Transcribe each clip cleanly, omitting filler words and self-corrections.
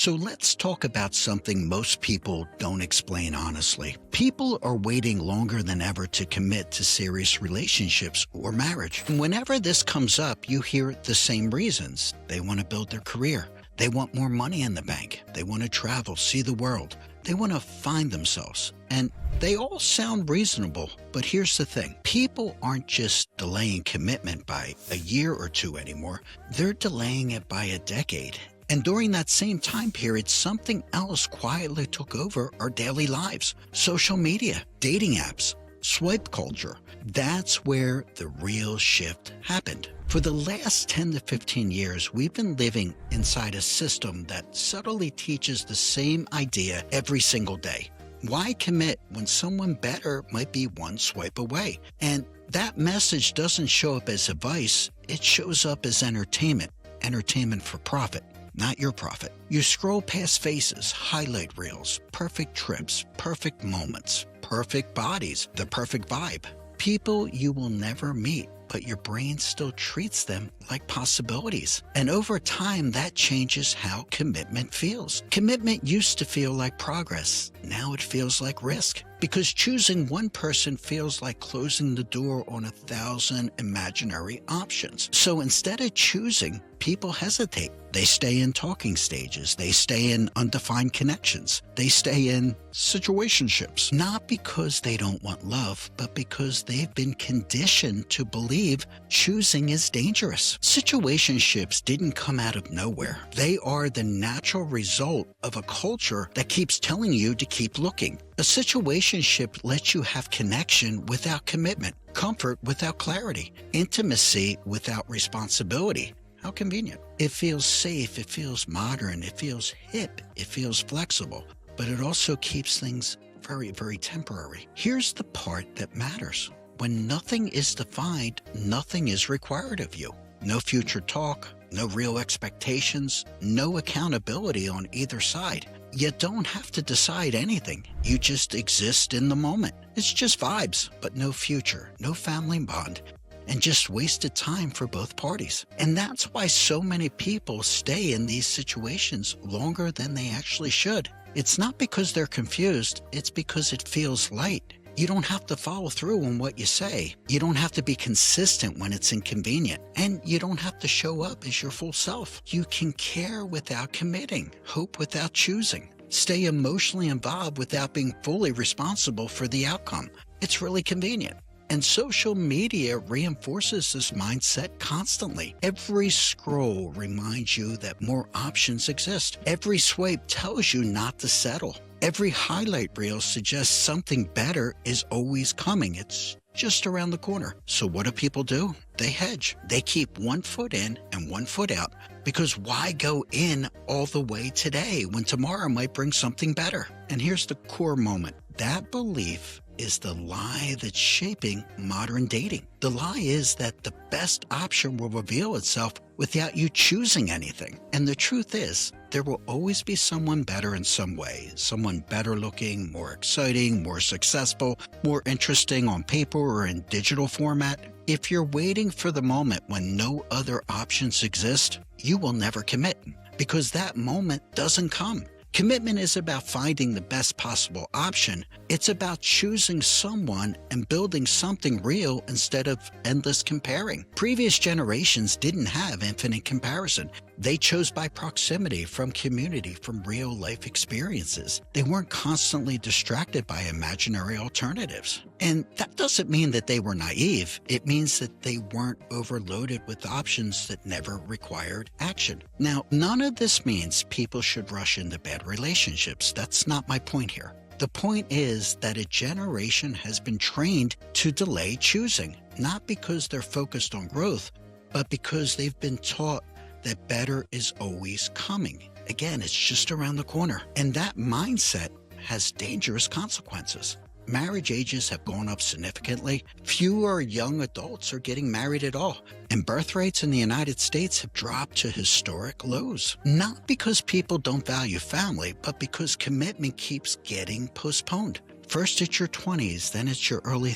So let's talk about something most people don't explain honestly. People are waiting longer than ever to commit to serious relationships or marriage. And whenever this comes up, you hear the same reasons. They want to build their career. They want more money in the bank. They want to travel, see the world. They want to find themselves. And they all sound reasonable, but here's the thing. People aren't just delaying commitment by a year or two anymore. They're delaying it by a decade. And during that same time period, something else quietly took over our daily lives. Social media, dating apps, swipe culture. That's where the real shift happened. For the last 10 to 15 years, we've been living inside a system that subtly teaches the same idea every single day. Why commit when someone better might be one swipe away? And that message doesn't show up as advice, it shows up as entertainment. Entertainment for profit, not your profit. You scroll past faces, highlight reels, perfect trips, perfect moments, perfect bodies, the perfect vibe. People you will never meet, but your brain still treats them like possibilities. And over time, that changes how commitment feels. Commitment used to feel like progress. Now it feels like risk. Because choosing one person feels like closing the door on 1,000 imaginary options. So instead of choosing, people hesitate. They stay in talking stages. They stay in undefined connections. They stay in situationships. Not because they don't want love, but because they've been conditioned to believe choosing is dangerous. Situationships didn't come out of nowhere. They are the natural result of a culture that keeps telling you to keep looking. A situationship lets you have connection without commitment, comfort without clarity, intimacy without responsibility. How convenient. It feels safe, it feels modern, it feels hip, it feels flexible, but it also keeps things very, very temporary. Here's the part that matters. When nothing is defined, nothing is required of you. No future talk, no real expectations, no accountability on either side. You don't have to decide anything. You just exist in the moment. It's just vibes, but no future, no family bond, and just wasted time for both parties. And that's why so many people stay in these situations longer than they actually should. It's not because they're confused, it's because it feels light. You don't have to follow through on what you say. You don't have to be consistent when it's inconvenient. And you don't have to show up as your full self. You can care without committing, hope without choosing, stay emotionally involved without being fully responsible for the outcome. It's really convenient. And social media reinforces this mindset constantly. Every scroll reminds you that more options exist. Every swipe tells you not to settle. Every highlight reel suggests something better is always coming. It's just around the corner. So what do people do? They hedge. They keep one foot in and one foot out, because why go in all the way today when tomorrow might bring something better? And here's the core moment. That belief is the lie that's shaping modern dating. The lie is that the best option will reveal itself without you choosing anything. And the truth is, there will always be someone better in some way. Someone better looking, more exciting, more successful, more interesting on paper or in digital format. If you're waiting for the moment when no other options exist, you will never commit, because that moment doesn't come. Commitment is about finding the best possible option. It's about choosing someone and building something real instead of endless comparing. Previous generations didn't have infinite comparison. They chose by proximity, from community, from real life experiences. They weren't constantly distracted by imaginary alternatives. And that doesn't mean that they were naive. It means that they weren't overloaded with options that never required action. Now, none of this means people should rush into bad relationships. That's not my point here. The point is that a generation has been trained to delay choosing, not because they're focused on growth, but because they've been taught that better is always coming. Again, it's just around the corner. And that mindset has dangerous consequences. Marriage ages have gone up significantly. Fewer young adults are getting married at all. And birth rates in the United States have dropped to historic lows. Not because people don't value family, but because commitment keeps getting postponed. First it's your 20s, then it's your early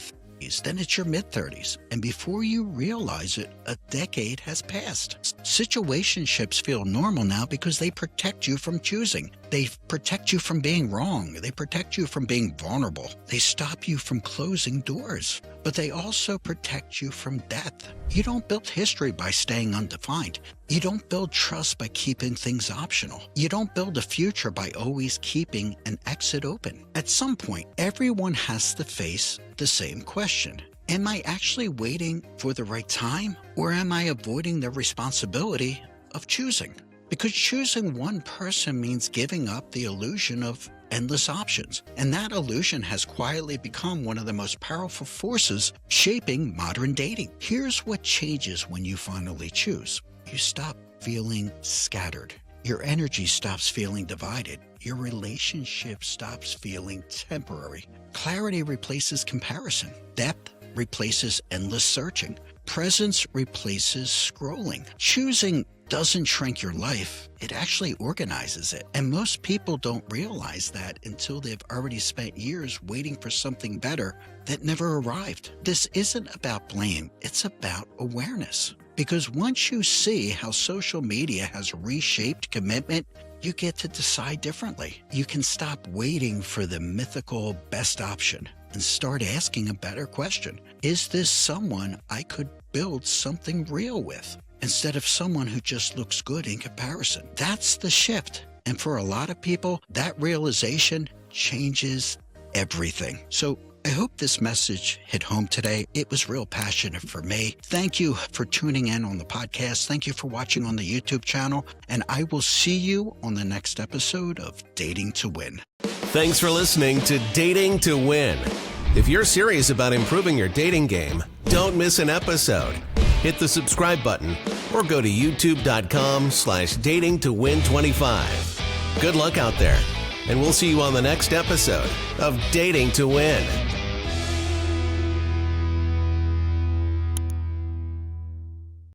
then it's your mid-30s, and before you realize it, a decade has passed. Situationships feel normal now because they protect you from choosing. They protect you from being wrong. They protect you from being vulnerable. They stop you from closing doors. But they also protect you from death. You don't build history by staying undefined. You don't build trust by keeping things optional. You don't build a future by always keeping an exit open. At some point, everyone has to face the same question. Am I actually waiting for the right time, or am I avoiding the responsibility of choosing? Because choosing one person means giving up the illusion of endless options, and that illusion has quietly become one of the most powerful forces shaping modern dating. Here's what changes when you finally choose. You stop feeling scattered. Your energy stops feeling divided. Your relationship stops feeling temporary. Clarity replaces comparison. Depth replaces endless searching. Presence replaces scrolling. Choosing doesn't shrink your life, it actually organizes it. And most people don't realize that until they've already spent years waiting for something better that never arrived. This isn't about blame, it's about awareness. Because once you see how social media has reshaped commitment, you get to decide differently. You can stop waiting for the mythical best option and start asking a better question. Is this someone I could build something real with, instead of someone who just looks good in comparison? That's the shift. And for a lot of people, that realization changes everything. So I hope this message hit home today. It was real passionate for me. Thank you for tuning in on the podcast. Thank you for watching on the YouTube channel. And I will see you on the next episode of Dating to Win. Thanks for listening to Dating to Win. If you're serious about improving your dating game, don't miss an episode. Hit the subscribe button or go to youtube.com/datingtowin25. Good luck out there, and we'll see you on the next episode of Dating to Win.